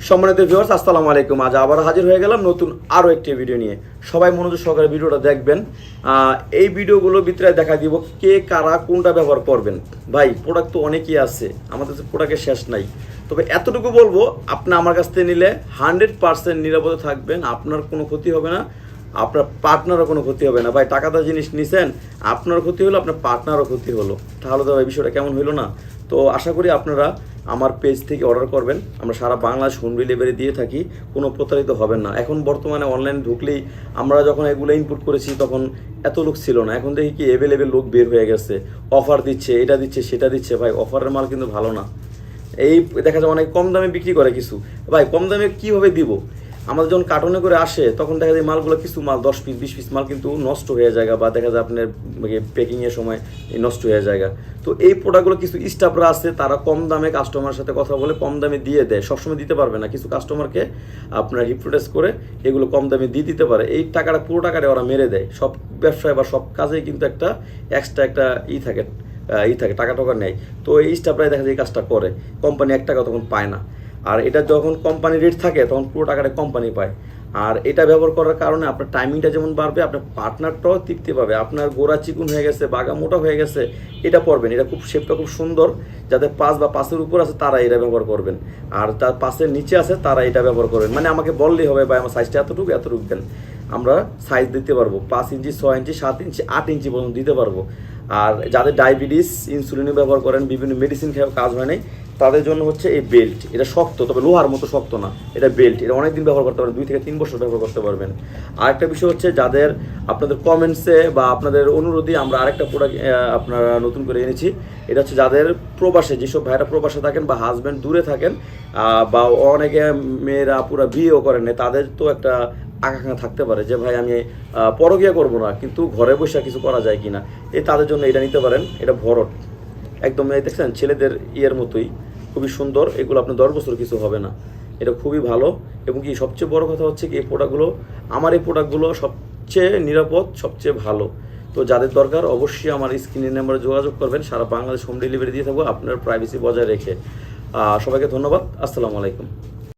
সম্মানিত ভিউয়ার্স, আসসালামু আলাইকুম। আজ আবার হাজির হয়ে গেলাম নতুন আরও একটি ভিডিও নিয়ে। সবাই মনোযোগ সহকারে ভিডিওটা দেখবেন। এই ভিডিওগুলোর ভিতরে দেখা দিব কে কারা কোনটা ব্যবহার করবেন। ভাই, প্রোডাক্ট তো অনেকই আছে, আমাদের তো প্রোডাক্টের শেষ নাই। তবে এতটুকু বলবো, আপনি আমার কাছ থেকে নিলে 100% নিরাপদে থাকবেন, আপনার কোনো ক্ষতি হবে না, আপনার পার্টনারও কোনো ক্ষতি হবে না। ভাই, টাকাটা জিনিস নিছেন, আপনার ক্ষতি হলো, আপনার পার্টনারও ক্ষতি হলো, তাহলে তো ভাই বিষয়টা কেমন হইলো না? তো আশা করি আপনারা আমার পেজ থেকে অর্ডার করবেন। আমরা সারা বাংলাদেশ হোম ডেলিভারি দিয়ে থাকি, কোনো প্রতারিত হবেন না। এখন বর্তমানে অনলাইন ঢুকলেই আমরা যখন এগুলো ইনপুট করেছি তখন এত লোক ছিল না, এখন দেখি কি অ্যাভেলেবেল লোক বের হয়ে গেছে, অফার দিচ্ছে, এটা দিচ্ছে সেটা দিচ্ছে। ভাই, অফারের মাল কিন্তু ভালো না। এই দেখা যায় অনেক কম দামে বিক্রি করে কিছু। ভাই, কম দামে কীভাবে দিব? আমাদের যখন কার্টনে করে আসে তখন দেখা যায় মালগুলো, কিছু মাল 10 পিস 20 পিস মাল কিন্তু নষ্ট হয়ে যায়, বা দেখা যায় আপনার প্যাকিংয়ের সময় নষ্ট হয়ে যায়। তো এই প্রোডাক্টগুলো কিছু স্টাফরা আছে, তারা কম দামে কাস্টমারের সাথে কথা বলে কম দামে দিয়ে দেয়। সবসময় দিতে পারবে না, কিছু কাস্টমারকে আপনার হিপনোটাইজ করে এগুলো কম দামে দিয়ে দিতে পারে। এই টাকাটা, পুরো টাকাটা ওরা মেরে দেয়। সব ব্যবসায় বা সব কাজেই কিন্তু একটা এক্সট্রা একটা থাকে, টাকা টাকা নেয়। তো এই স্টাফরাই দেখা যায় এই কাজটা করে, কোম্পানি 1 টাকা তখন পায় না। আর এটা যখন কোম্পানি রেট থাকে তখন পুরো টাকাটা কোম্পানি পায়। আর এটা ব্যবহার করার কারণে আপনার টাইমিংটা যেমন বাড়বে, আপনার পার্টনারটাও তৃপ্তি পাবে। আপনার গোড়া চিকুন হয়ে গেছে, বাগা মোটা হয়ে গেছে, এটা পরবেন। এটা খুব শেপটা খুব সুন্দর, যাদের 5 বা 5-এর উপর আছে তারা এটা ব্যবহার করবেন, আর তার 5-এর নিচে আছে তারা এটা ব্যবহার করবেন। মানে আমাকে বললেই হবে, ভাই আমার সাইজটা এতটুকু দেন, আমরা সাইজ দিতে পারবো। 5 ইঞ্চি, 6 ইঞ্চি, 7 ইঞ্চি, 8 ইঞ্চি পর্যন্ত দিতে পারবো। আর যাদের ডায়াবেটিস, ইনসুলিনও ব্যবহার করেন, বিভিন্ন মেডিসিন খেয়েও কাজ হয় নাই, তাদের জন্য হচ্ছে এই বেল্ট। এটা শক্ত, তবে লোহার মতো শক্ত না, এটা বেল্ট। এটা অনেকদিন ব্যবহার করতে পারবেন, 2 থেকে 3 বছর ব্যবহার করতে পারবেন। আরেকটা বিষয় হচ্ছে, যাদের আপনাদের কমেন্টসে বা আপনাদের অনুরোধে আমরা আরেকটা প্রোডাক্ট আপনারা নতুন করে এনেছি। এটা হচ্ছে যাদের প্রবাসে, যেসব ভাইরা প্রবাসে থাকেন বা হাজব্যান্ড দূরে থাকেন, বা অনেকে মেয়েরা পুরো বিয়েও করেন না, তাদের তো একটা আকাঙ্ক্ষা থাকতে পারে যে ভাই আমি পরকীয়া করবো না, কিন্তু ঘরে বসে কিছু করা যায় কিনা। এই তাদের জন্য এটা নিতে পারেন। এটা ভরট একদম, দেখছেন ছেলেদের ইয়ের মতোই, খুবই সুন্দর। এগুলো আপনার 10 বছর কিছু হবে না, এটা খুবই ভালো। এবং কি সবচেয়ে বড় কথা হচ্ছে কি, এই প্রোডাক্টগুলো সবচেয়ে নিরাপদ, সবচেয়ে ভালো। তো যাদের দরকার অবশ্যই আমার স্ক্রিনের নাম্বারে যোগাযোগ করবেন। সারা বাংলাদেশ হোম ডেলিভারি দিয়ে থাকবো, আপনার প্রাইভেসি বজায় রেখে। সবাইকে ধন্যবাদ। আসসালামু আলাইকুম।